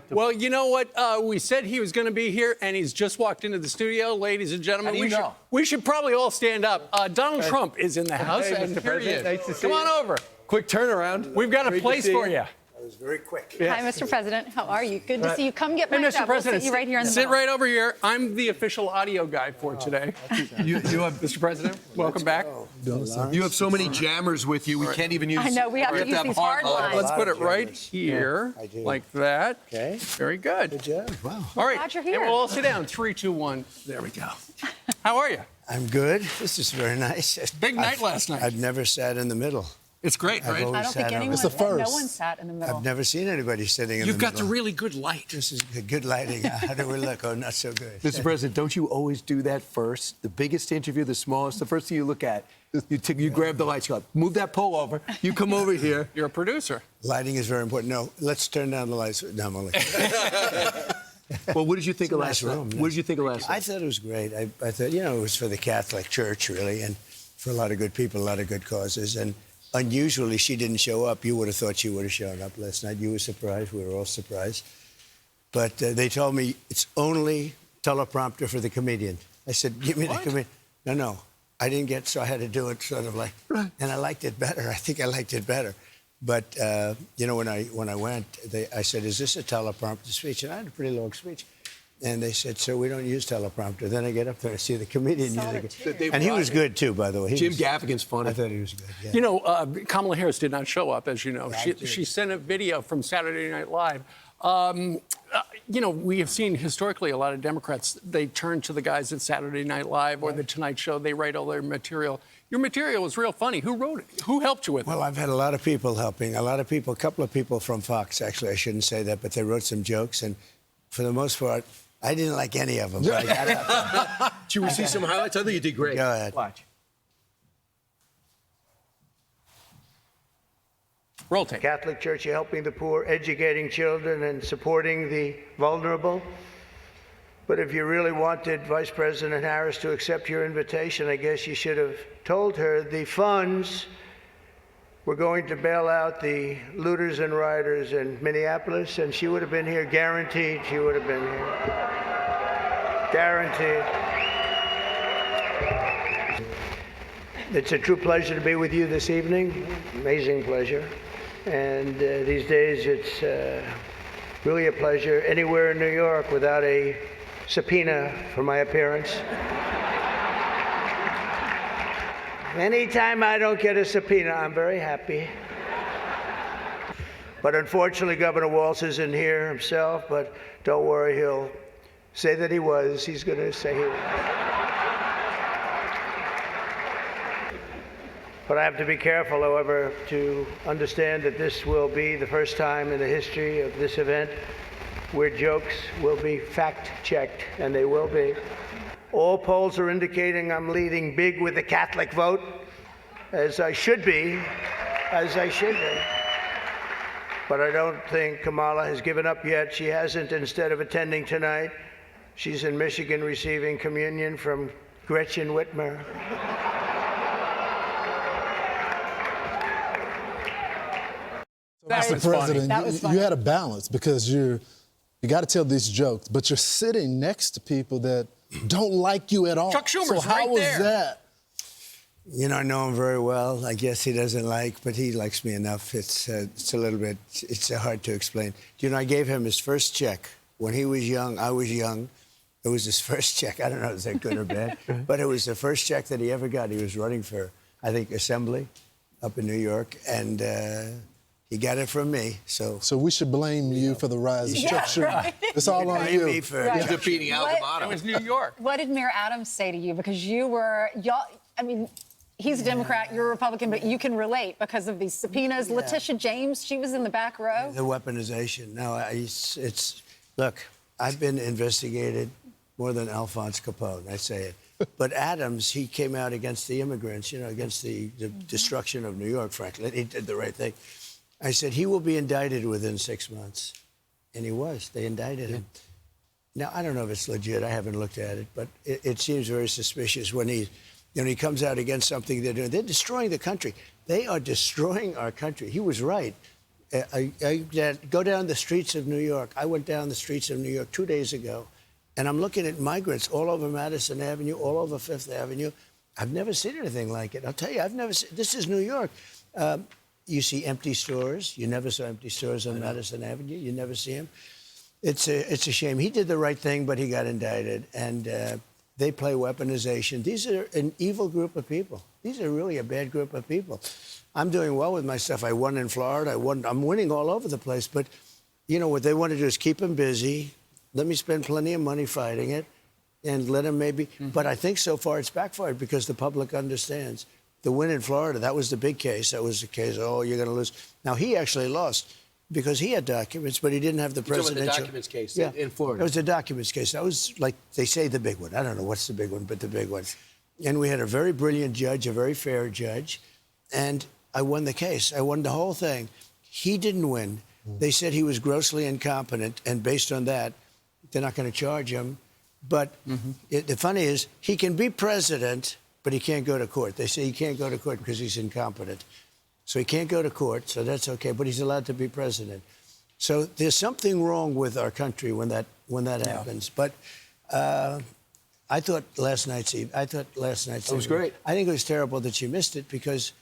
Well, you know what? We said he was going to be here, and he's just walked into the studio. Ladies and gentlemen, we should probably all stand up. Donald Trump is in the house, and here he is. Nice to see you. Come on over. Quick turnaround. We've got a place for you. That was very quick. Hi, Mr. President. How are you? Good to see you. Come get my Hey, Mr. job. President, We'll sit you right here in the sit middle. right over here. I'm the official audio guy for today. You have, Mr. President, welcome back. you have so many jammers with you, we can't even use. I know, we have to use these hard lines. Let's put it right here, I do. like that. Okay. Very good. Good job. Wow. All right. Glad you're And here. we'll all sit down. 3, 2, 1. There we go. How are you? I'm good. This is very nice. Big night last night. I've never sat in the middle. It's great, I've right? always I don't sat think on- anyone, It's the no one sat in the middle. I've never seen anybody sitting in You've the got the middle. really good light. This is good lighting. How do we look? Oh, not so good. Mr. President, don't you always do that first? The biggest interview, the smallest, the first thing you look at, you grab the lights, you go, move that pole over, you come over here. You're a producer. Lighting is very important. No, let's turn down the lights. No, I'm only. Well, what did you think of Nice last night? room. What did you think of last I night? thought it was great. I thought, you know, it was for the Catholic Church, really, and for a lot of good people, a lot of good causes. And unusually, she didn't show up. You would have thought she would have shown up last night. You were surprised. We were all surprised. But they told me it's only teleprompter for the comedian. I said, give me the comedian. No. I didn't get, so I had to do it sort of like, and I liked it better. I think I liked it better. But, you know, when I went, I said, is this a teleprompter speech? And I had a pretty long speech. And they said, sir, we don't use teleprompter. Then I get up there and see the comedian. And he was good, too, by the way. Jim Gaffigan's funny. I thought he was good, yeah. You know, Kamala Harris did not show up, as you know. She sent a video from Saturday Night Live. You know, we have seen historically a lot of Democrats, they turn to the guys at Saturday Night Live or The Tonight Show. They write all their material. Your material was real funny. Who wrote it? Who helped you with it? Well, I've had a lot of people helping. A couple of people from Fox, actually. I shouldn't say that, but they wrote some jokes. And for the most part, I didn't like any of them. But I got it. Did you see some highlights? I think you did great. Go ahead. Watch. Roll tape. Catholic Church, you're helping the poor, educating children, and supporting the vulnerable. But if you really wanted Vice President Harris to accept your invitation, I guess you should have told her the funds were going to bail out the looters and rioters in Minneapolis, and she would have been here, guaranteed she would have been here. Guaranteed. It's a true pleasure to be with you this evening. Amazing pleasure. And these days, it's really a pleasure anywhere in New York without a subpoena for my appearance. Anytime I don't get a subpoena, I'm very happy. But unfortunately, Governor Walz isn't here himself, but don't worry, he'll say that he was. He's going to say he was. But I have to be careful, however, to understand that this will be the first time in the history of this event where jokes will be fact-checked, and they will be. All polls are indicating I'm leading big with the Catholic vote, as I should be, But I don't think Kamala has given up yet. She hasn't. Instead of attending tonight, she's in Michigan receiving communion from Gretchen Whitmer. That Mr. was funny. President, That was funny. you had a balance because you got to tell these jokes, but you're sitting next to people that don't like you at all. Chuck Schumer's so how right was there. that? You know, I know him very well. I guess he doesn't like, but he likes me enough. It's a little bit, it's hard to explain. You know, I gave him his first check. When he was young, I was young. It was his first check. I don't know if that good or bad, but it was the first check that he ever got. He was running for, I think, Assembly up in New York, and he got it from me. So So we should blame you for the rise of Chuck Schumer. right. It's all on blame you. me for Right. Defeating Al What? It Gamano. was New York. What did Mayor Adams say to you? Because I mean, he's a Democrat, you're a Republican, but you can relate because of these subpoenas. Yeah. Letitia James, she was in the back row. the weaponization. No, look, I've been investigated more than Alphonse Capone, I say it. But Adams, he came out against the immigrants, you know, against the destruction of New York, frankly. He did the right thing. I said, he will be indicted within 6 months. And he was. They indicted him. Now, I don't know if it's legit. I haven't looked at it. But it seems very suspicious when he comes out against something they're doing. They're destroying the country. They are destroying our country. He was right. Go down the streets of New York. I went down the streets of New York 2 days ago, and I'm looking at migrants all over Madison Avenue, all over Fifth Avenue. I've never seen anything like it. I'll tell you, I've never seen. This is New York. You see empty stores. You never saw empty stores on Madison Avenue. You never see them. It's a shame. He did the right thing, but he got indicted, and they play weaponization. These are an evil group of people. These are really a bad group of people. I'm doing well with my stuff. I won in Florida. I'm winning all over the place. But, you know, what they want to do is keep him busy. Let me spend plenty of money fighting it and let him maybe. But I think so far it's backfired because the public understands. The win in Florida, that was the big case. That was the case, oh, you're going to lose. Now, he actually lost because he had documents, but he didn't have the presidential. The documents case in Florida. It was the documents case. That was, like they say, the big one. I don't know what's the big one, but the big one. And we had a very brilliant judge, a very fair judge, and I won the case. I won the whole thing. He didn't win. They said he was grossly incompetent, and based on that, they're not going to charge him. But the funny is, he can be president, but he can't go to court. They say he can't go to court because he's incompetent. So he can't go to court, so that's okay, but he's allowed to be president. So there's something wrong with our country when that happens. But I thought last night's it was great. I think it was terrible that she missed it because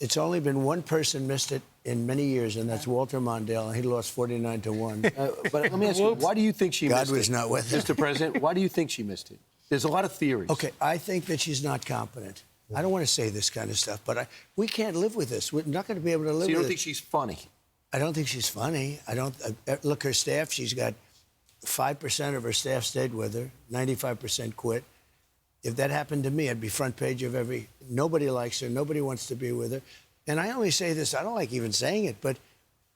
it's only been one person missed it in many years, and that's Walter Mondale, and he lost 49-1. But let me ask you, why do you think she missed it? God was not with him. Mr. President, why do you think she missed it? There's a lot of theories. Okay, I think that she's not competent. I don't want to say this kind of stuff, but we can't live with this. We're not going to be able to live with it. So you don't think she's funny? I don't think she's funny. I don't look, her staff, she's got 5% of her staff stayed with her, 95% quit. If that happened to me, I'd be front page of every. Nobody likes her. Nobody wants to be with her. And I only say this, I don't like even saying it, but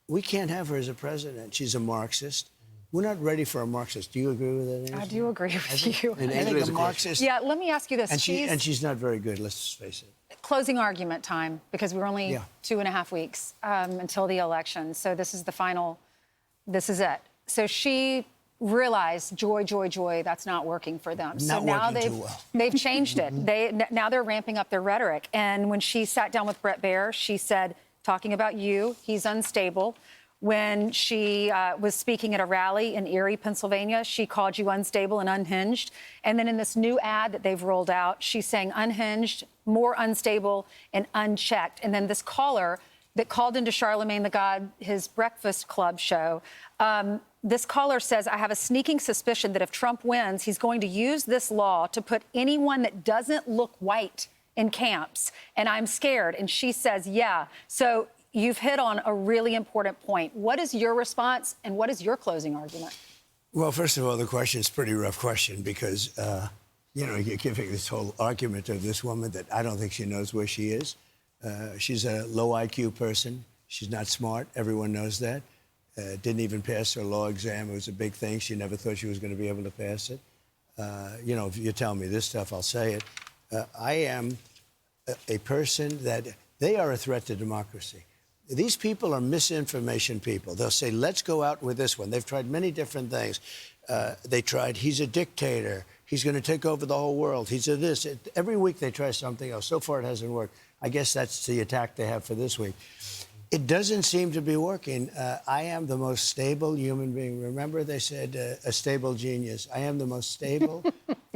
we can't have her as a president. She's a Marxist. We're not ready for a Marxist. Do you agree with that, Angela? I do agree with you. And I think a Marxist. Yeah, let me ask you this. And she's not very good, let's face it. Closing argument time, because we're only 2.5 weeks until the election. So this is the final, this is it. So she realized, joy, that's not working for them. So now they've changed it. Now they're ramping up their rhetoric. And when she sat down with Bret Baier, she said, talking about you, he's unstable. When she was speaking at a rally in Erie, Pennsylvania, she called you unstable and unhinged. And then in this new ad that they've rolled out, she's saying unhinged, more unstable, and unchecked. And then this caller that called into Charlemagne the God, his Breakfast Club show, this caller says, I have a sneaking suspicion that if Trump wins, he's going to use this law to put anyone that doesn't look white in camps. And I'm scared. And she says, yeah. So you've hit on a really important point. What is your response, and what is your closing argument? Well, first of all, the question is a pretty rough question because, you know, you're giving this whole argument of this woman that I don't think she knows where she is. She's a low IQ person. She's not smart. Everyone knows that. Didn't even pass her law exam. It was a big thing. She never thought she was going to be able to pass it. You know, if you tell me this stuff, I'll say it. I am a person that they are a threat to democracy. These people are misinformation people. They'll say, let's go out with this one. They've tried many different things. They tried, he's a dictator. He's going to take over the whole world. He's a this. Every week they try something else. So far it hasn't worked. I guess that's the attack they have for this week. It doesn't seem to be working. I am the most stable human being. Remember they said a stable genius. I am the most stable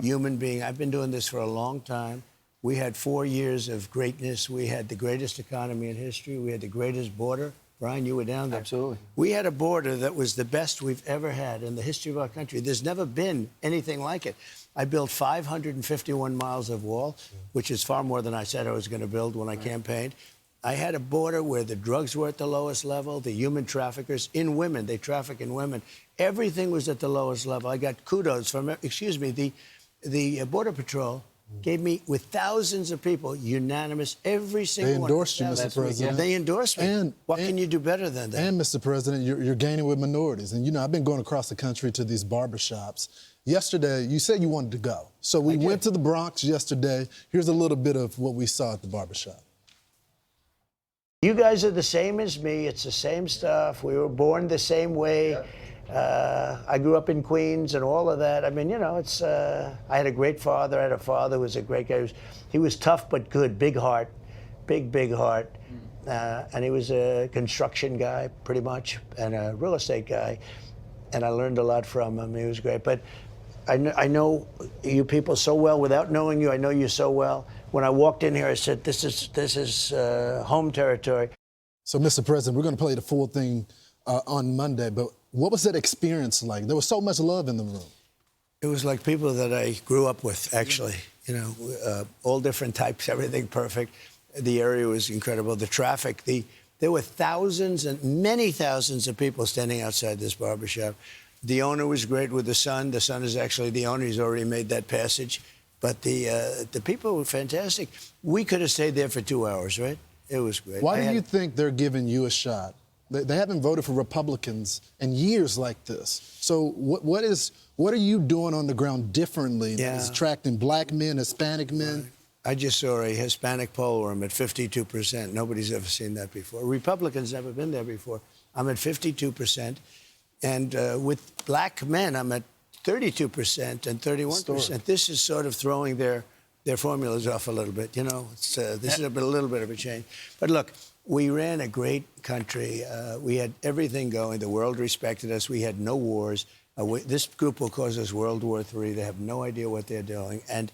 human being. I've been doing this for a long time. We had 4 years of greatness. We had the greatest economy in history. We had the greatest border. Brian, you were down there. Absolutely. We had a border that was the best we've ever had in the history of our country. There's never been anything like it. I built 551 miles of wall, which is far more than I said I was going to build when I campaigned. I had a border where the drugs were at the lowest level, the human traffickers in women, they traffic in women. Everything was at the lowest level. I got kudos from, the Border Patrol gave me, with thousands of people, unanimous, every single one. They endorsed you, Mr. President. They endorsed me. And what can you do better than that? And, Mr. President, you're gaining with minorities. And, you know, I've been going across the country to these barbershops. Yesterday, you said you wanted to go. So we went to the Bronx yesterday. Here's a little bit of what we saw at the barbershop. You guys are the same as me. It's the same stuff. We were born the same way. I grew up in Queens and all of that. I mean, you know, it's. I had a great father. I had a father who was a great guy. He was tough but good, big heart, big heart. and he was a construction guy, pretty much, and a real estate guy. And I learned a lot from him. He was great. But I know you people so well without knowing you. I know you so well. When I walked in here, I said, this is home territory. So, Mr. President, we're going to play the full thing on Monday, but what was that experience like? There was so much love in the room. It was like people that I grew up with, actually. You know, all different types, everything perfect. The area was incredible. The traffic, there were thousands and many thousands of people standing outside this barbershop. The owner was great with the son. The son is actually the owner. He's already made that passage. But the people were fantastic. We could have stayed there for 2 hours, right? It was great. Why do you think they're giving you a shot? They haven't voted for Republicans in years like this. So what are you doing on the ground differently that's attracting black men, Hispanic men? I just saw a Hispanic poll where I'm at 52%. Nobody's ever seen that before. Republicans never been there before. I'm at 52%. And with black men, I'm at 32% and 31%. This is sort of throwing their formulas off a little bit. You know, this is a little bit of a change. But look, we ran a great country. We had everything going. The world respected us. We had no wars. This group will cause us World War III. They have no idea what they're doing. And,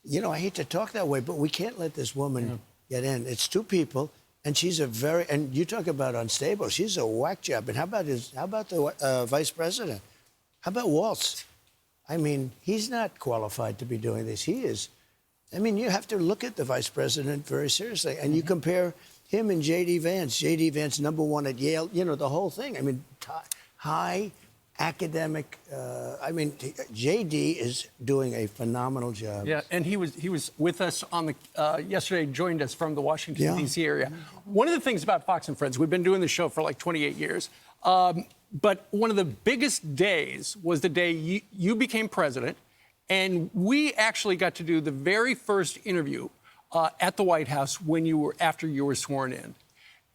you know, I hate to talk that way, but we can't let this woman get in. It's two people. And she's and you talk about unstable. She's a whack job. And how about the vice president? How about Waltz? I mean, he's not qualified to be doing this. He is. I mean, you have to look at the vice president very seriously. And you compare him and J.D. Vance. J.D. Vance, #1 at Yale. You know, the whole thing. I mean, high academic. I mean, J.D. is doing a phenomenal job. Yeah, and he was with us on the yesterday. Joined us from the Washington D.C. area. One of the things about Fox and Friends, we've been doing the show for like 28 years. But one of the biggest days was the day you became president, and we actually got to do the very first interview at the White House after you were sworn in,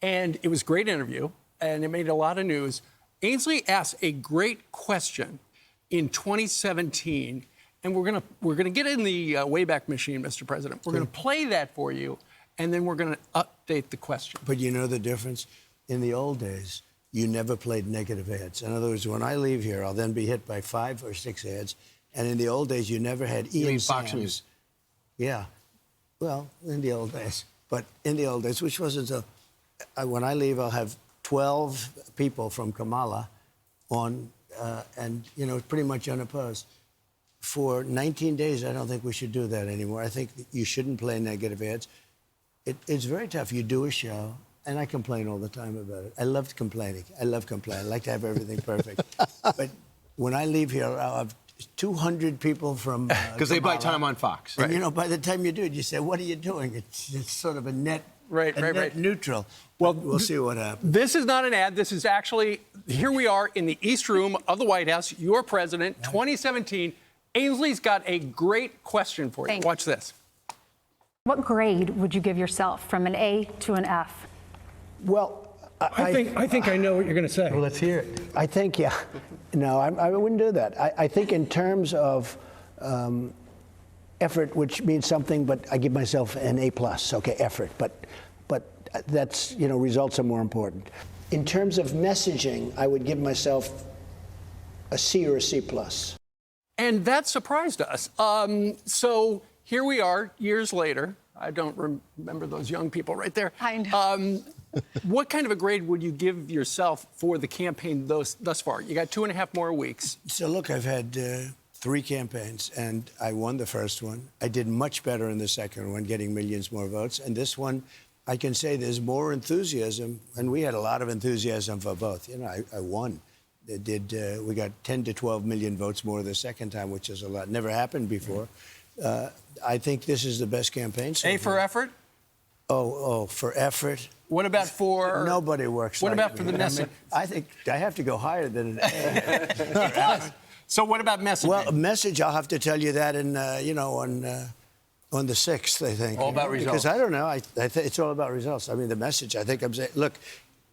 and it was a great interview, and it made a lot of news. Ainsley asked a great question in 2017, and we're gonna get in the Wayback Machine, Mr. President. We're gonna play that for you, and then we're gonna update the question. But you know the difference? In the old days, you never played negative ads. In other words, when I leave here, I'll then be hit by 5 or 6 ads. And in the old days, you never had Ian Fox Sams. News? Yeah. Well, in the old days. But in the old days, which wasn't so... when I leave, I'll have 12 people from Kamala on, and, you know, pretty much unopposed. For 19 days, I don't think we should do that anymore. I think you shouldn't play negative ads. It's very tough. You do a show, and I complain all the time about it. I love complaining. I like to have everything perfect. But when I leave here, I'll have 200 people from because they buy time on Fox. And, you know, by the time you do it, you say, what are you doing? It's sort of a net, net neutral. Well, we'll see what happens. This is not an ad. This is actually, here we are in the East Room of the White House, your president, 2017. Ainsley's got a great question for you. Watch this. What grade would you give yourself from an A to an F? Well, I think I know what you're going to say. Well, let's hear it. I think, no, I wouldn't do that. I think in terms of effort, which means something, but I give myself an A+. Okay, effort, but that's, you know, results are more important. In terms of messaging, I would give myself a C or a C+. And that surprised us. So here we are, years later. I don't remember those young people right there. I know. What kind of a grade would you give yourself for the campaign thus far? You got 2.5 more weeks. So look, I've had 3 campaigns, and I won the first one. I did much better in the second one, getting millions more votes. And this one, I can say there's more enthusiasm, and we had a lot of enthusiasm for both. You know, I won. We got 10 to 12 million votes more the second time, which is a lot. Never happened before. I think this is the best campaign so A for effort? Oh, for effort. What about for... Nobody works What like about me. for the message? I think I have to go higher than an A. So what about messaging? Well, message, I'll have to tell you that in, you know, on the 6th, I think. All about results. Because I don't know. I think it's all about results. I mean, the message, I think I'm saying, look,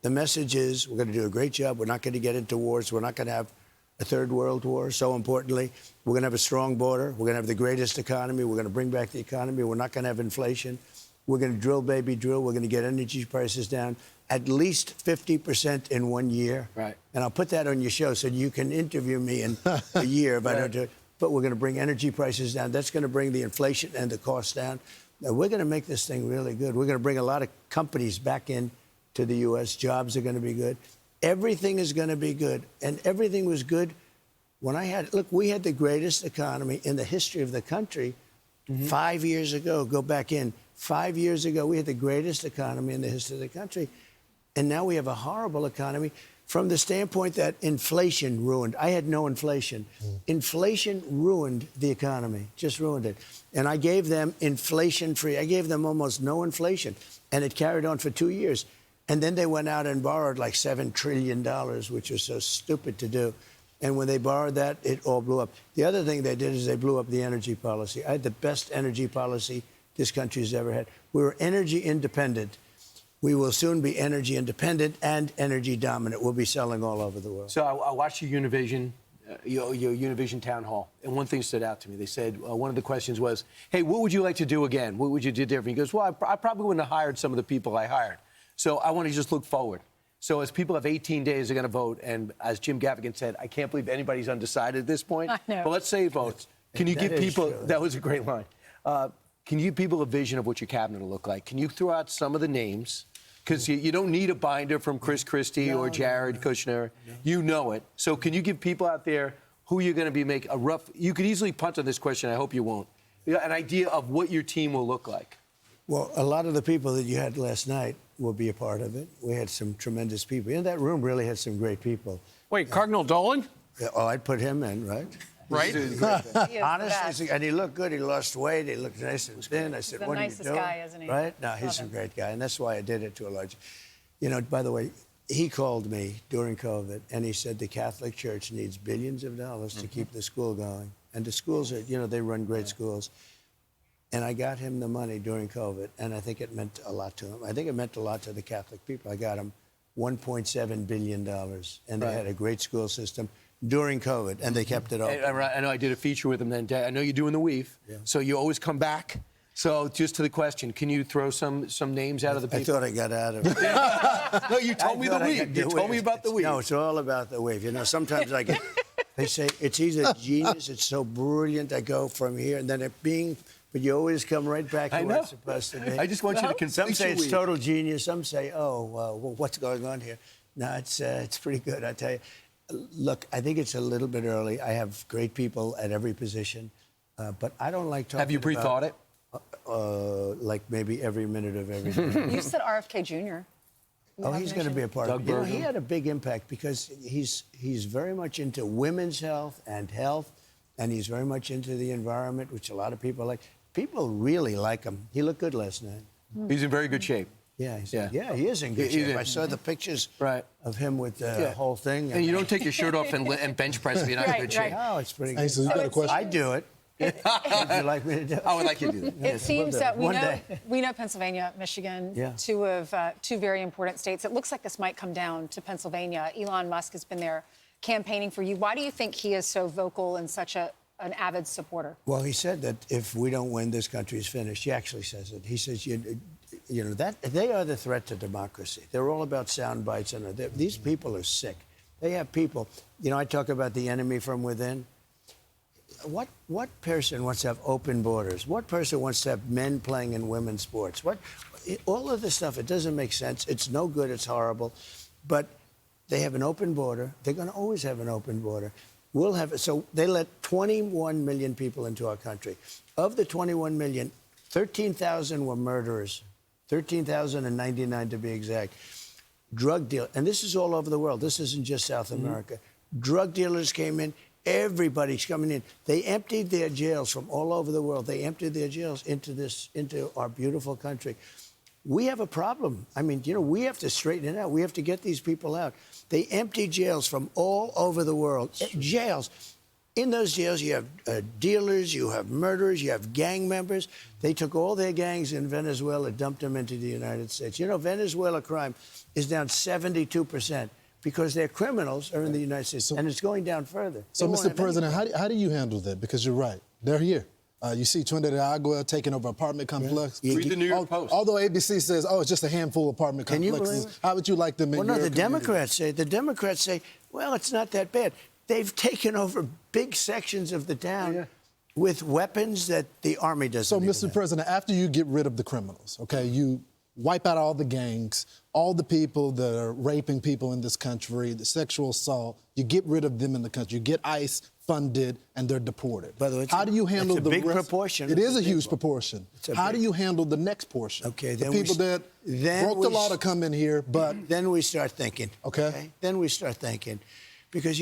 the message is we're going to do a great job. We're not going to get into wars. We're not going to have a third world war. So importantly, we're going to have a strong border. We're going to have the greatest economy. We're going to bring back the economy. We're not going to have inflation. We're going to drill, baby, drill. We're going to get energy prices down at least 50% in 1 year. Right. And I'll put that on your show so you can interview me in a year if I don't do it. But we're going to bring energy prices down. That's going to bring the inflation and the costs down. Now, we're going to make this thing really good. We're going to bring a lot of companies back in to the U.S. Jobs are going to be good. Everything is going to be good. And everything was good when we had the greatest economy in the history of the country 5 years ago. Go back in. 5 years ago, we had the greatest economy in the history of the country. And now we have a horrible economy from the standpoint that inflation ruined. I had no inflation. Inflation ruined the economy, just ruined it. And I gave them inflation-free. I gave them almost no inflation. And it carried on for 2 years. And then they went out and borrowed like $7 trillion, which was so stupid to do. And when they borrowed that, it all blew up. The other thing they did is they blew up the energy policy. I had the best energy policy this country has ever had. We were energy independent. We will soon be energy independent and energy dominant. We'll be selling all over the world. So I watched your Univision, your Univision town hall, and one thing stood out to me. They said one of the questions was, "Hey, what would you like to do again? What would you do different?" He goes, "Well, I probably wouldn't have hired some of the people I hired. So I want to just look forward." So as people have 18 days, they're going to vote, and as Jim Gaffigan said, I can't believe anybody's undecided at this point. I know. But let's say it votes. Can you give people? True. That was a great line. Can you give people a vision of what your cabinet will look like? Can you throw out some of the names? Because you don't need a binder from Chris Christie or Jared Kushner. No. You know it. So can you give people out there who you're going to be making a rough... You could easily punt on this question. I hope you won't. An idea of what your team will look like. Well, a lot of the people that you had last night will be a part of it. We had some tremendous people. In that room really had some great people. Wait, Cardinal Dolan? Oh, I'd put him in, right? Right? Honestly, and he looked good. He lost weight. He looked nice and thin. I said, He's the "What are you nicest doing?" guy, isn't he? Right? No, he's a great guy, and that's why I did it to a large. You know, by the way, he called me during COVID, and he said the Catholic Church needs billions of dollars to keep the school going, and the schools are, you know, they run great schools. And I got him the money during COVID, and I think it meant a lot to him. I think it meant a lot to the Catholic people. I got him $1.7 billion, and they had a great school system during COVID, and they kept it open. I know I did a feature with him then. I know you're doing the weave, so you always come back. So just to the question, can you throw some names out of the people? I thought I got out of it. No, you told me the weave. You told me about the weave. No, it's all about the weave. You know, sometimes I get, they say, it's either genius, it's so brilliant, I go from here, and then but you always come right back to where it's supposed to be. I just want you to complete Some say your it's weave. total genius. Some say, oh, well, what's going on here? No, it's pretty good, I tell you. Look, I think it's a little bit early. I have great people at every position, but I don't like talking Have you pre-thought it? Like maybe every minute of every day. You said RFK Jr. Oh, he's going to be a part of it. You know, he Bergen. had a big impact because he's very much into women's health, and he's very much into the environment, which a lot of people like. People really like him. He looked good last night. He's in very good shape. Yeah, he is in good shape. I saw the pictures of him with the whole thing. And you don't take your shirt off and bench press if you're not in good shape. Oh, it's pretty good. Hey, so you got a question? I do it. Would you like me to do it? I would like you to do that. It seems that One day. we know Pennsylvania, Michigan, two very important states. It looks like this might come down to Pennsylvania. Elon Musk has been there campaigning for you. Why do you think he is so vocal and such an avid supporter? Well, he said that if we don't win, this country is finished. He actually says it. He says, you know, that they are the threat to democracy. They're all about sound bites, and these people are sick. They have people. You know, I talk about the enemy from within. What person wants to have open borders? What person wants to have men playing in women's sports? All of this stuff, it doesn't make sense. It's no good. It's horrible. But they have an open border. They're going to always have an open border. We'll have so they let 21 million people into our country. Of the 21 million, 13,000 were murderers, 13,099 to be exact. Drug deal, and this is all over the world. This isn't just South America. Drug dealers came in. Everybody's coming in. They emptied their jails from all over the world. They emptied their jails into our beautiful country. We have a problem. I mean, you know, we have to straighten it out. We have to get these people out. They empty jails from all over the world. Jails. In those jails, you have dealers, you have murderers, you have gang members. They took all their gangs in Venezuela, dumped them into the United States. You know, Venezuela crime is down 72%. Because their criminals are in the United States, and it's going down further. So, Mr. President, how do you handle that? Because you're right. They're here. You see Trinidad Agua taking over apartment complex. Read the New York Post. Although ABC says, it's just a handful of apartment Can you complexes. believe it? How would you like them in Well, your no, the community? Democrats say, well, it's not that bad. They've taken over big sections of the town with weapons that the Army doesn't So, even Mr. have. President, after you get rid of the criminals, okay, you wipe out all the gangs, all the people that are raping people in this country, the sexual assault, you get rid of them in the country. You get ICE funded and they're deported. By the way, how do you handle it's a the big rest? proportion. It is a huge big proportion. a How big- do you handle the next portion? Okay, the then we people that then broke we the law to s- come in here, but Then we start thinking. Okay. Then we start thinking. Because,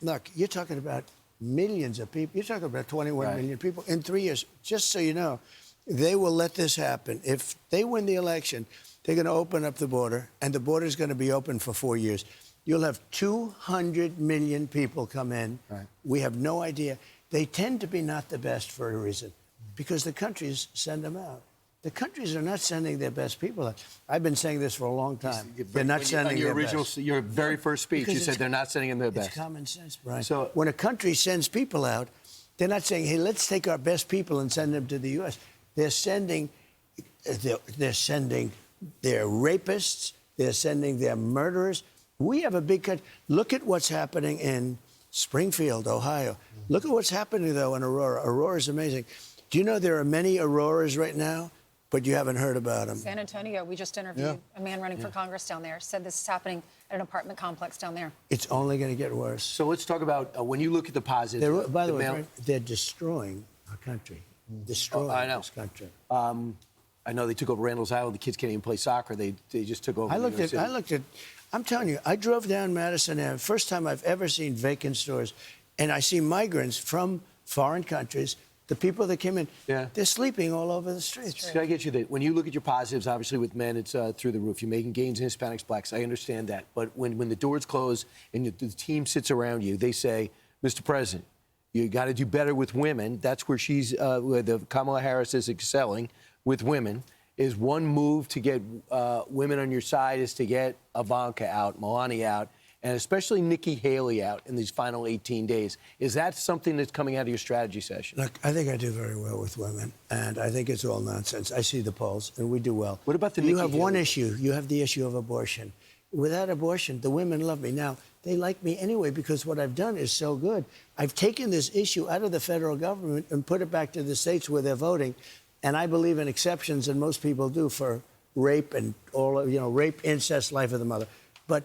look, you're talking about millions of people. You're talking about 21 million people in 3 years. Just so you know, they will let this happen. If they win the election, they're going to open up the border, and the border is going to be open for 4 years. You'll have 200 million people come in. Right. We have no idea. They tend to be not the best for a reason, because the countries send them out. The countries are not sending their best people out. I've been saying this for a long time. They're not sending their best. Your very first speech, Because you said they're not sending in their best. It's common sense, Brian. So- when a country sends people out, they're not saying, hey, let's take our best people and send them to the U.S. They're sending their rapists. They're sending their murderers. We have a big country. Look at what's happening in Springfield, Ohio. Look at what's happening, though, in Aurora. Aurora is amazing. Do you know there are many Auroras right now, but you haven't heard about them? San Antonio, we just interviewed a man running for Congress down there, said this is happening at an apartment complex down there. It's only going to get worse. So let's talk about when you look at the positive. By the way, Brian, they're destroying our country. Destroying I know. this country. I know they took over Randall's Island. The kids can't even play soccer. They just took over. New York City. I'm telling you, I drove down Madison Ave, first time I've ever seen vacant stores, and I see migrants from foreign countries. The people that came in, they're sleeping all over the streets. Can I get you that? When you look at your positives, obviously with men, it's through the roof. You're making gains in Hispanics, blacks. I understand that. But when the doors close and the team sits around you, they say, Mr. President, you got to do better with women. That's where where the Kamala Harris is excelling with women. Is one move to get women on your side is to get Ivanka out, Melania out, and especially Nikki Haley out in these final 18 days. Is that something that's coming out of your strategy session? Look, I think I do very well with women, and I think it's all nonsense. I see the polls, and we do well. What about the You Nikki have one Haley? issue. You have the issue of abortion. Without abortion, the women love me. Now, they like me anyway because what I've done is so good. I've taken this issue out of the federal government and put it back to the states where they're voting. And I believe in exceptions, and most people do, for rape and rape, incest, life of the mother. But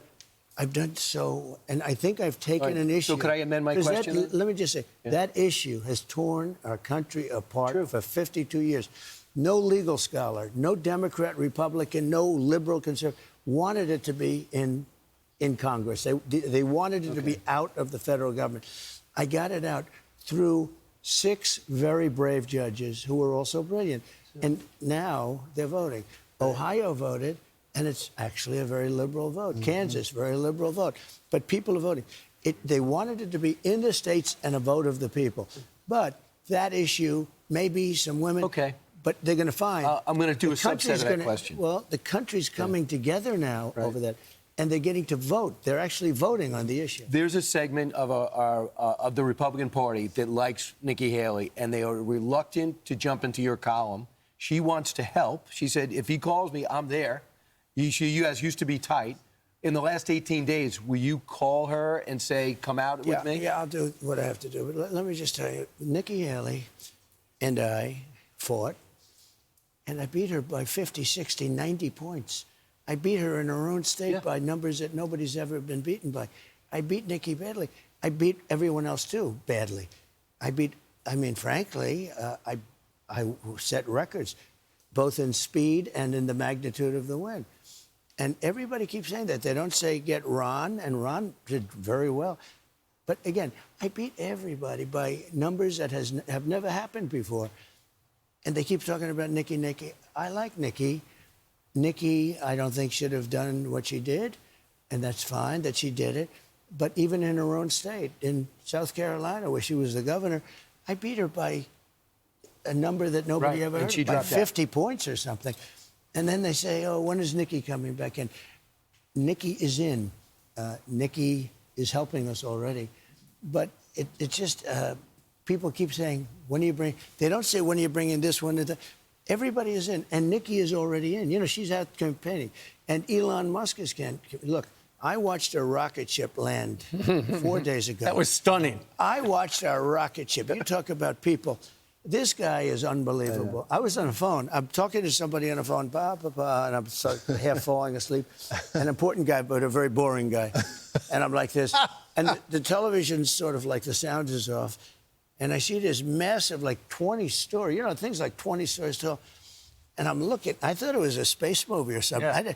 I've done so, and I think I've taken an issue. So could I amend my question? Let me just say, that issue has torn our country apart for 52 years. No legal scholar, no Democrat, Republican, no liberal, conservative wanted it to be in Congress. They wanted it to be out of the federal government. I got it out through 6 very brave judges who were also brilliant. And now they're voting. Ohio voted, and it's actually a very liberal vote. Kansas, very liberal vote. But people are voting. They wanted it to be in the states and a vote of the people. But that issue, maybe some women. Okay. But they're going to find. I'm going to do a the subset country's of that gonna- question. Well, the country's coming together now over that. And they're getting to vote. They're actually voting on the issue. There's a segment of the Republican Party that likes Nikki Haley, and they are reluctant to jump into your column. She wants to help. She said, if he calls me, I'm there. You guys used to be tight. In the last 18 days, will you call her and say, come out with me? Yeah, I'll do what I have to do. But let me just tell you, Nikki Haley and I fought, and I beat her by 50, 60, 90 points. I beat her in her own state by numbers that nobody's ever been beaten by. I beat Nikki badly. I beat everyone else, too, badly. Frankly, I set records, both in speed and in the magnitude of the win. And everybody keeps saying that. They don't say get Ron, and Ron did very well. But again, I beat everybody by numbers that have never happened before. And they keep talking about Nikki. I like Nikki. Nikki, I don't think should have done what she did, and that's fine that she did it. But even in her own state, in South Carolina, where she was the governor, I beat her by a number that nobody ever and heard she of, by dropped 50 points or something. And then they say, oh, when is Nikki coming back in? Nikki is in. Nikki is helping us already. But it's just, people keep saying, when are you bring? They don't say, when are you bringing this one? Everybody is in, and Nikki is already in. You know, she's out campaigning. And Elon Musk is look, I watched a rocket ship land 4 days ago. That was stunning. I watched a rocket ship. You talk about people. This guy is unbelievable. I was on the phone. I'm talking to somebody on the phone, and I'm half falling asleep. An important guy, but a very boring guy. And I'm like this. And the television's sort of like the sound is off. And I see this massive, like 20-story, you know, things like 20 stories tall. And I'm looking. I thought it was a space movie or something. Yeah.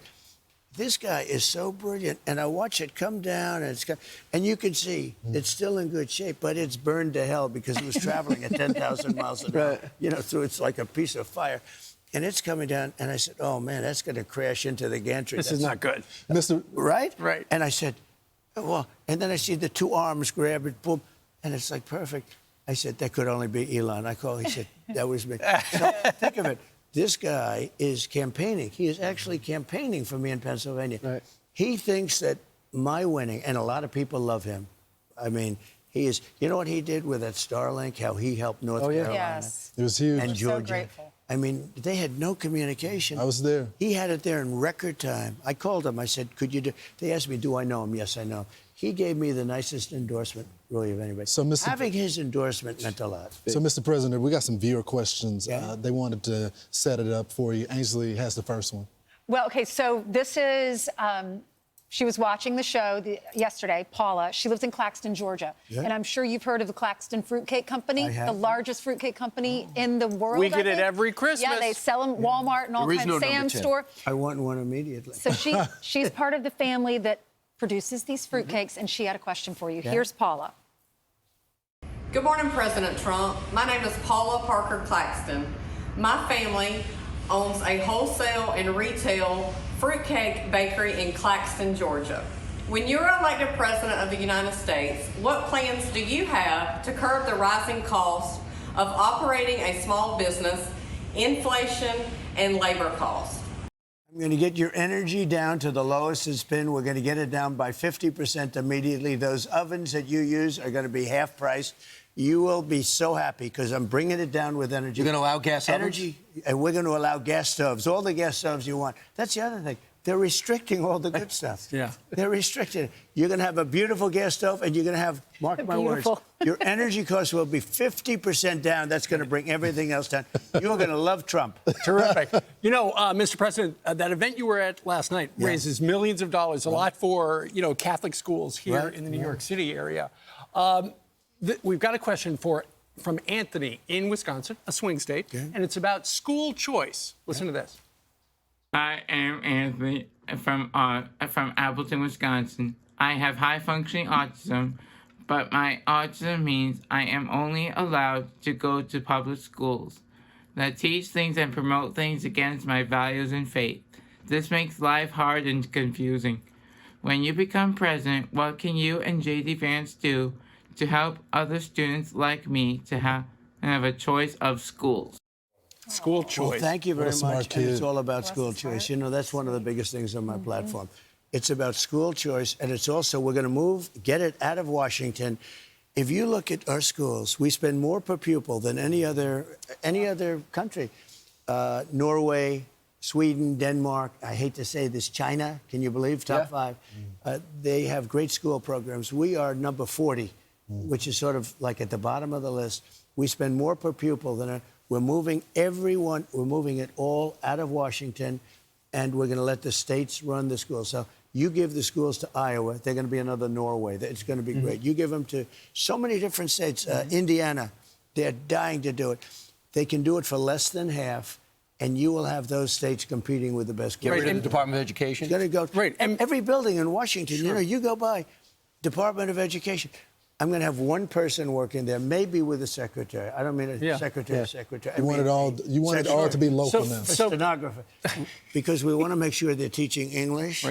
This guy is so brilliant, and I watch it come down, and you can see it's still in good shape, but it's burned to hell because it was traveling at 10,000 miles an hour. You know, so it's like a piece of fire, and it's coming down. And I said, "Oh man, that's going to crash into the gantry." This is not good, Mr. Right? Right. And I said, "Well," and then I see the two arms grab it, boom, and it's like perfect. I said, "That could only be Elon." I called. He said, "That was me." So think of it. This guy is campaigning. He is actually campaigning for me in Pennsylvania. Right. He thinks that my winning, and a lot of people love him. I mean, he is. You know what he did with that Starlink? How he helped North Carolina Yes. It was huge. and so Georgia. grateful. I mean, they had no communication. I was there. He had it there in record time. I called him. I said, "Could you do?" They asked me, "Do I know him?" Yes, I know him. He gave me the nicest endorsement, really, of anybody. So, Mr. Having his endorsement meant a lot. So, Mr. President, we got some viewer questions. Yeah. They wanted to set it up for you. Ainsley has the first one. Well, okay, so this is, she was watching the show yesterday, Paula. She lives in Claxton, Georgia. Yeah. And I'm sure you've heard of the Claxton Fruitcake Company, I have. the largest fruitcake company in the world. We get I it think. every Christmas. Yeah, they sell them Walmart and all kinds of Sam's store. I want one immediately. So she's part of the family that produces these fruitcakes, and she had a question for you. Yeah. Here's Paula. Good morning, President Trump. My name is Paula Parker Claxton. My family owns a wholesale and retail fruitcake bakery in Claxton, Georgia. When you're elected President of the United States, what plans do you have to curb the rising cost of operating a small business, inflation, and labor costs? I'm going to get your energy down to the lowest it's been. We're going to get it down by 50% immediately. Those ovens that you use are going to be half price. You will be so happy because I'm bringing it down with energy. You're going to allow gas ovens? Energy, and we're going to allow gas stoves, all the gas stoves you want. That's the other thing. They're restricting all the good stuff. Yeah. They're restricting. You're going to have a beautiful gas stove, and you're going to have, mark my words, your energy costs will be 50% down. That's going to bring everything else down. You're going to love Trump. Terrific. You know, Mr. President, that event you were at last night raises millions of dollars, a lot for, you know, Catholic schools here in the New York City area. We've got a question from Anthony in Wisconsin, a swing state, and it's about school choice. Listen to this. I am Anthony from Appleton, Wisconsin. I have high-functioning autism, but my autism means I am only allowed to go to public schools that teach things and promote things against my values and faith. This makes life hard and confusing. When you become president, what can you and J.D. Vance do to help other students like me to have a choice of schools? School choice. Well, thank you very much. And it's all about school Bless his choice. heart. You know, that's one of the biggest things on my platform. It's about school choice, and it's also, we're going to get it out of Washington. If you look at our schools, we spend more per pupil than any other country. Norway, Sweden, Denmark, I hate to say this, China, can you believe? Top 5. They have great school programs. We are number 40, which is sort of like at the bottom of the list. We spend more per pupil than we're moving it all out of Washington, and we're going to let the states run the schools. So you give the schools to Iowa, they're going to be another Norway. It's going to be great. You give them to so many different states. Indiana, they're dying to do it. They can do it for less than half, and you will have those states competing with the best. Get rid of the Department of Education. It's going to go. Right. And every building in Washington, you know, you go by Department of Education. I'm going to have one person working there, maybe with a secretary. I don't mean a secretary. I You want it all. You want it all to be local now. A stenographer, because we want to make sure they're teaching English,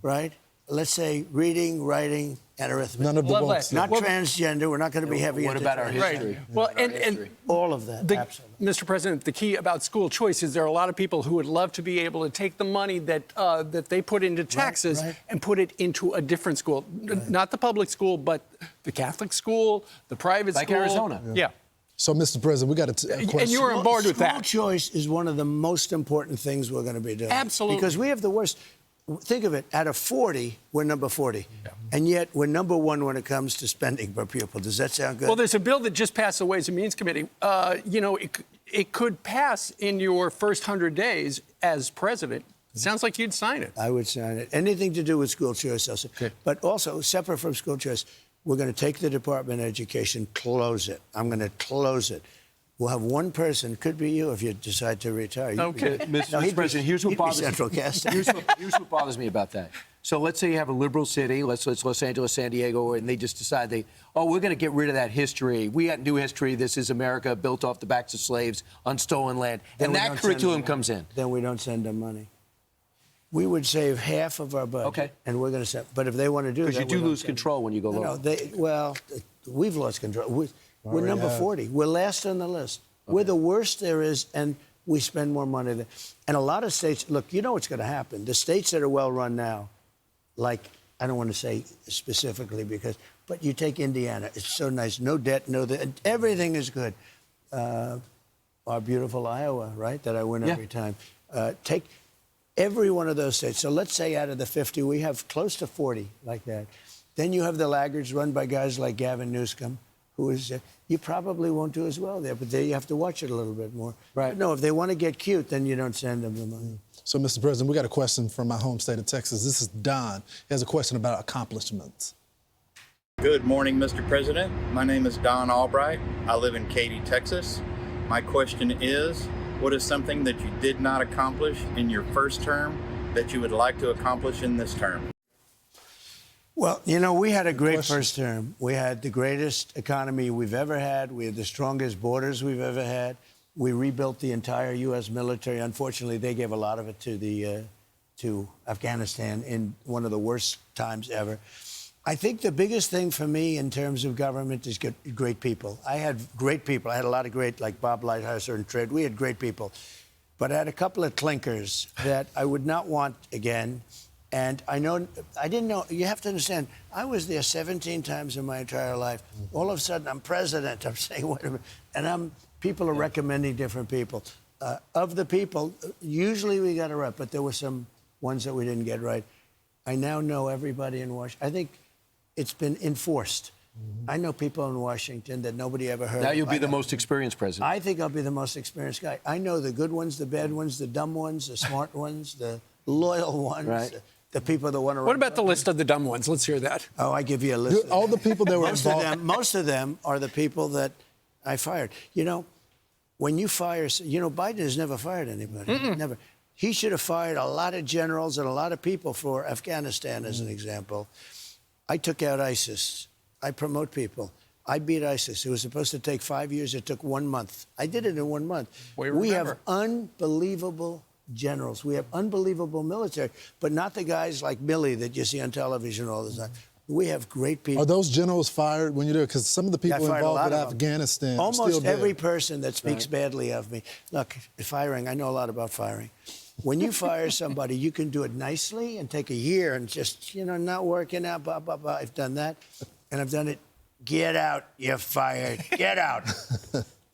right? let's say, reading, writing, and arithmetic. None of the Love books. that. Not Well, transgender. We're not going to be heavy What into about our trans- history? Right. Well, and All of that, absolutely. Mr. President, the key about school choice is there are a lot of people who would love to be able to take the money that that they put into taxes right. and put it into a different school, not the public school, but the Catholic school, the private Like school. Arizona. Yeah. So, Mr. President, we got a question. And you're on board with School that. choice is one of the most important things we're going to be doing. Absolutely. Because we have the worst. Think of it. Out of 40, we're number 40. And yet we're number 1 when it comes to spending per pupil. Does that sound good? Well, there's a bill that just passed the Ways and Means Committee. You know, it could pass in your first 100 days as president. It sounds like you'd sign it. I would sign it. Anything to do with school choice, also. Okay. But also, separate from school choice, we're going to take the Department of Education, close it. I'm going to close it. We'll have one person, could be you if you decide to retire. Okay. Mr. President, here's what bothers Central Casting. here's what bothers me about that. So let's say you have a liberal city, let's Los Angeles, San Diego, and they just decide we're going to get rid of that history. We got new history. This is America built off the backs of slaves on stolen land, and that curriculum comes in. Then we don't send them money. We would save half of our budget, Okay. and we're going to send. But if they want to do that, Because you do we don't lose send control them. when you go low. No, we've lost control. We're number 40. We're last on the list. Okay. We're the worst there is, and we spend more money than. And a lot of states, look, you know what's going to happen. The states that are well run now, like, I don't want to say specifically but you take Indiana. It's so nice. No debt, everything is good. Our beautiful Iowa, right, that I win every time. Take every one of those states. So let's say out of the 50, we have close to 40 like that. Then you have the laggards run by guys like Gavin Newsom, who is, you probably won't do as well there, but there you have to watch it a little bit more. Right. But no, if they want to get cute, then you don't send them the money. So, Mr. President, we got a question from my home state of Texas. This is Don. He has a question about accomplishments. Good morning, Mr. President. My name is Don Albright. I live in Katy, Texas. My question is, what is something that you did not accomplish in your first term that you would like to accomplish in this term? Well, you know, we had a great first term. We had the greatest economy we've ever had. We had the strongest borders we've ever had. We rebuilt the entire U.S. military. Unfortunately, they gave a lot of it to Afghanistan in one of the worst times ever. I think the biggest thing for me in terms of government is great people. I had great people. I had a lot of great, like Bob Lighthizer and Tread. We had great people. But I had a couple of clinkers that I would not want again. And I didn't know, you have to understand, I was there 17 times in my entire life. All of a sudden, I'm president. I'm saying, wait a minute. And people are recommending different people. Of the people, usually we got it right, but there were some ones that we didn't get right. I now know everybody in Washington. I think it's been enforced. I know people in Washington that nobody ever heard of. Now you'll be the most experienced president. I think I'll be the most experienced guy. I know the good ones, the bad ones, the dumb ones, the smart ones, the loyal ones. Right. The people that want to. What about the list of the dumb ones? Let's hear that. Oh, I give you a list. All the people that were involved. Most of them are the people that I fired. You know, when you fire, Biden has never fired anybody. Never. He should have fired a lot of generals and a lot of people for Afghanistan, as an example. I took out ISIS. I promote people. I beat ISIS. It was supposed to take 5 years. It took 1 month. I did it in 1 month. We have unbelievable generals. We have unbelievable military, but not the guys like Milley that you see on television all the time. We have great people. Are those generals fired when you do it? Because some of the people involved with Afghanistan are still almost dead. every person that speaks badly of me. Look, firing, I know a lot about firing. When you fire somebody, you can do it nicely and take a year and just, not working out, blah, blah, blah. I've done that. And I've done it, get out, you're fired, get out.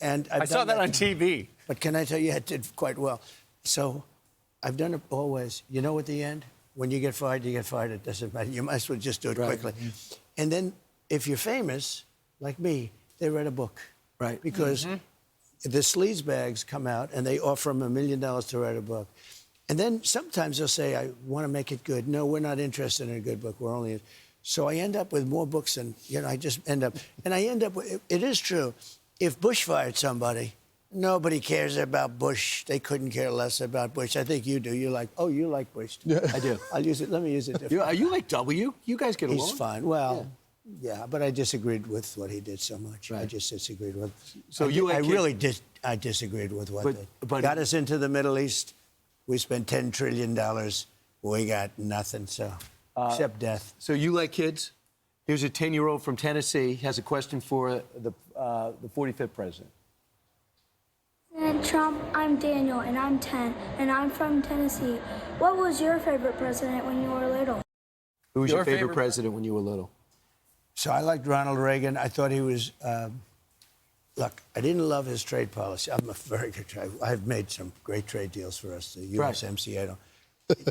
And I saw that on TV. But can I tell you, I did quite well. So I've done it always. You know, at the end, when you get fired, you get fired. It doesn't matter. You might as well just do it quickly. And then if you're famous, like me, they read a book. Right. Because the sleazebags come out and they offer them $1 million to write a book. And then sometimes they'll say, I want to make it good. No, we're not interested in a good book. We're only... So I end up with more books than, I just end up... And I end up with... It is true. If Bush fired somebody, nobody cares about Bush. They couldn't care less about Bush. I think you do. You like Bush. Yeah, I do. I'll use it. Let me use it differently. You like W? You guys get along? He's fine. Well, yeah, but I disagreed with what he did so much. Right. I just disagreed with. So I disagreed with what but got us into the Middle East. We spent $10 trillion. We got nothing. So except death. So you like kids? Here's a 10-year-old from Tennessee has a question for the 45th president. President Trump, I'm Daniel, and I'm 10, and I'm from Tennessee. What was your favorite president when you were little? Who was your favorite president when you were little? So I liked Ronald Reagan. I thought he was, look, I didn't love his trade policy. I'm a very good trade. I've made some great trade deals for us, the USMCA.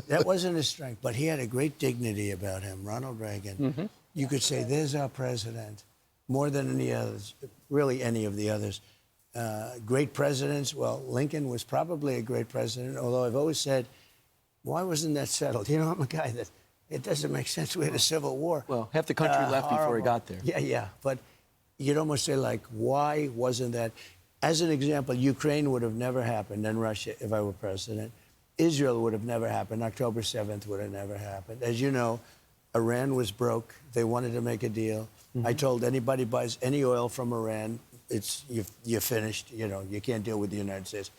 That wasn't his strength, but he had a great dignity about him, Ronald Reagan. Mm-hmm. You could say, there's our president, more than any others, really any of the others. Great presidents, well, Lincoln was probably a great president, although I've always said, why wasn't that settled? You know, I'm a guy that, it doesn't make sense. We had a civil war. Well, half the country left before he got there. Yeah. But you'd almost say, like, why wasn't that? As an example, Ukraine would have never happened, and Russia, if I were president. Israel would have never happened. October 7th would have never happened. As you know, Iran was broke. They wanted to make a deal. Mm-hmm. I told anybody buys any oil from Iran, you're finished. You know, you can't deal with the United States.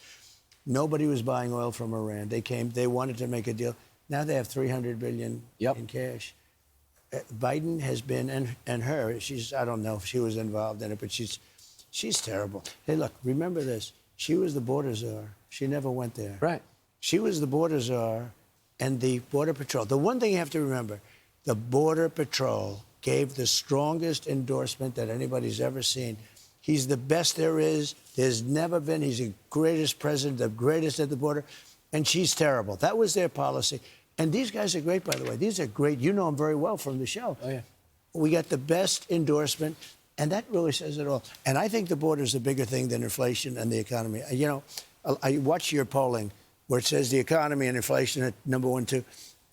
Nobody was buying oil from Iran. They came. They wanted to make a deal. Now they have $300 billion in cash. Biden has been, and her, I don't know if she was involved in it, but she's terrible. Hey, look, remember this. She was the border czar. She never went there. Right. She was the border czar and the Border Patrol. The one thing you have to remember, the Border Patrol gave the strongest endorsement that anybody's ever seen. He's the best there is. There's never been. He's the greatest president, the greatest at the border. And she's terrible. That was their policy. And these guys are great, by the way. These are great. You know them very well from the show. Oh, yeah. We got the best endorsement, and that really says it all. And I think the border is a bigger thing than inflation and the economy. You know, I watch your polling where it says the economy and inflation at number 1, 2,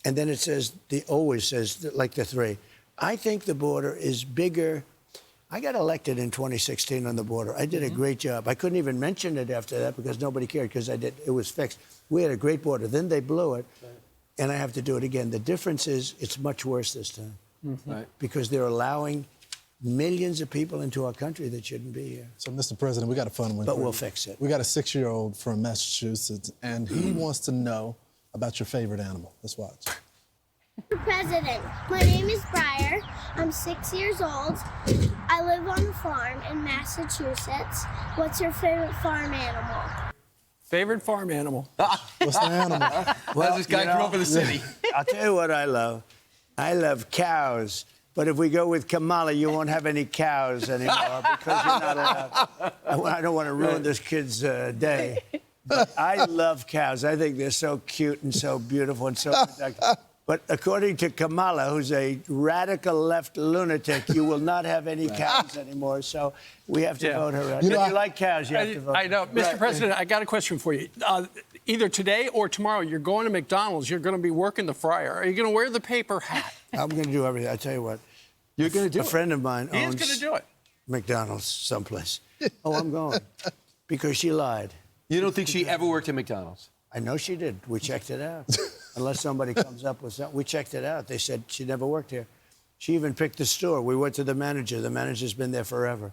and then it says, always says, like the 3. I think the border is bigger. I got elected in 2016 on the border. I did a great job. I couldn't even mention it after that because nobody cared because it was fixed. We had a great border. Then they blew it, and I have to do it again. The difference is it's much worse this time because they're allowing millions of people into our country that shouldn't be here. So, Mr. President, we got a fun one. But we'll fix it. We got a 6-year-old from Massachusetts, and he wants to know about your favorite animal. Let's watch. Mr. President, my name is Briar. I'm 6 years old. I live on a farm in Massachusetts. What's your favorite farm animal? Favorite farm animal? What's the animal? Well, this guy grew up in the city. I'll tell you what I love. I love cows. But if we go with Kamala, you won't have any cows anymore because you're not allowed. I don't want to ruin this kid's day. But I love cows. I think they're so cute and so beautiful and so productive. But according to Kamala, who's a radical left lunatic, you will not have any cows anymore. So we have to vote her out. You like cows, you have to vote. I know. Mr. President, I got a question for you. Either today or tomorrow, you're going to McDonald's. You're going to be working the fryer. Are you going to wear the paper hat? I'm going to do everything. I tell you what. You're going to do it. A friend of mine owns going to do it. McDonald's someplace. Oh, I'm going. Because she lied. You don't think she ever worked at McDonald's? I know she did. We checked it out. Unless somebody comes up with something. We checked it out. They said she never worked here. She even picked the store. We went to the manager. The manager's been there forever.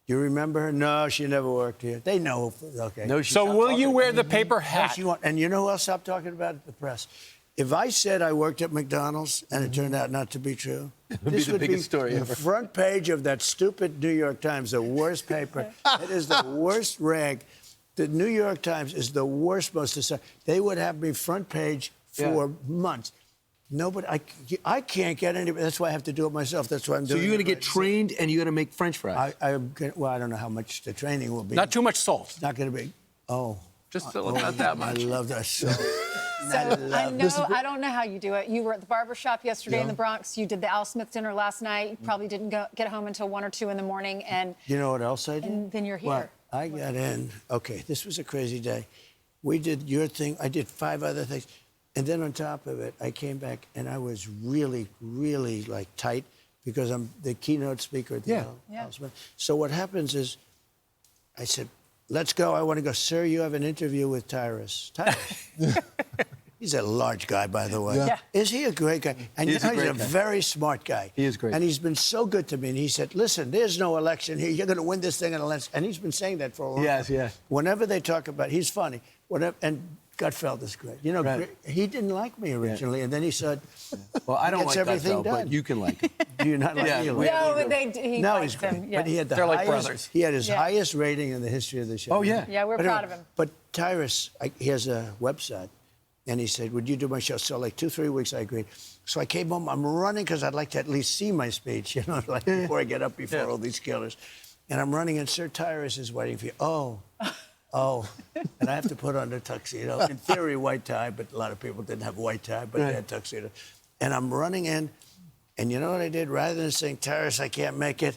You remember her? No, she never worked here. They know. Okay. No, so will you wear the paper hat? And you know who else stopped talking about it? The press. If I said I worked at McDonald's and it turned out not to be true, this would be the biggest story ever. The front page of that stupid New York Times, the worst paper. It is the worst rag. The New York Times is the worst, they would have me front page for months. Nobody, I can't get anybody. That's why I have to do it myself. That's why I'm doing it. So you're going to get trained and you're going to make French fries? Well, I don't know how much the training will be. Not too much salt. It's not going to be. Just not that much. I love that salt. I don't know how you do it. You were at the barbershop yesterday in the Bronx. You did the Al Smith dinner last night. You probably didn't get home until 1 or 2 in the morning. And you know what else I did? And then you're here. Well, I got in. Okay, this was a crazy day. We did your thing. I did 5 other things. And then on top of it, I came back and I was really, really like tight because I'm the keynote speaker at the Al Smith. So what happens is I said, let's go. I want to go. Sir, you have an interview with Tyrus. He's a large guy, by the way. Yeah. Is he a great guy? And he's a very smart guy. He is great. And he's been so good to me. And he said, listen, there's no election here. You're going to win this thing in an election. And he's been saying that for a long time. Yes. Whenever they talk about, he's funny. And Gutfeld is great. You know, Right. he didn't like me originally, and then he said, Well, I don't gets like everything Gutfeld, done. but you can like him. "Do you not like Yeah, me?" we- No, but he No, likes he's great. him. Yeah. But he had the They're like highest, brothers. He had his Yeah. highest rating in the history of the show. Oh, yeah. Yeah, we're But proud anyway, of him. But Tyrus, he has a website, and he said, "Would you do my show?" So like 2-3 weeks, I agreed. So I came home. I'm running because I'd like to at least see my speech, you know, like before I get up before all these killers. And I'm running, and Sir Tyrus is waiting for you. Oh, and I have to put on the tuxedo. In theory, white tie, but a lot of people didn't have white tie, but they had tuxedo. And I'm running in, and you know what I did? Rather than saying, "Tyrus, I can't make it,"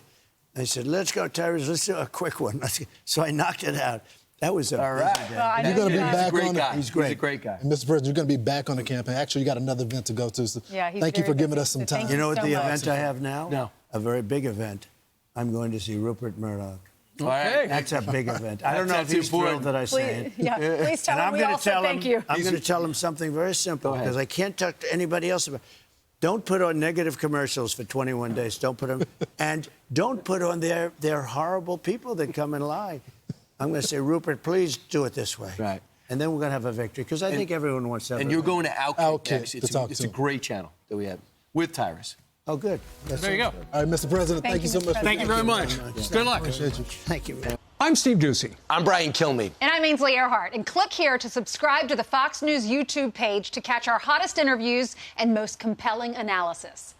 I said, "Let's go, Tyrus. Let's do a quick one." So I knocked it out. That was a All busy right. day. Well, I You're know going to be you guys- back Great on guy. it. He's great. He's a great guy. And Mr. President, you're going to be back on the campaign. Actually, you got another event to go to. So Yeah, he's thank you very for giving busy, us some so time. thank You know what so the much. event I have now? No. A very big event. I'm going to see Rupert Murdoch. All right. That's a big event. I don't know if That's he's thrilled important. that I say it. Please, yeah, please tell And him I'm we going all to said tell him. thank you. I'm going to tell him something very simple Go ahead. because I can't talk to anybody else about. Don't put on negative commercials for 21 days. Don't put them, and don't put on their horrible people that come and lie. I'm going to say, Rupert, please do it this way. Right. And then we're going to have a victory because I think everyone wants to have And a you're victory. going to Outkick Outkick next. to It's, talk it's to a him. great channel that we have with Tyrus. Oh, good. There you go. All right, Mr. President, thank you so Mr. much. Thank you very much. Good luck. Appreciate you. Thank you, man. I'm Steve Ducey. I'm Brian Kilmeade. And I'm Ainsley Earhart. And click here to subscribe to the Fox News YouTube page to catch our hottest interviews and most compelling analysis.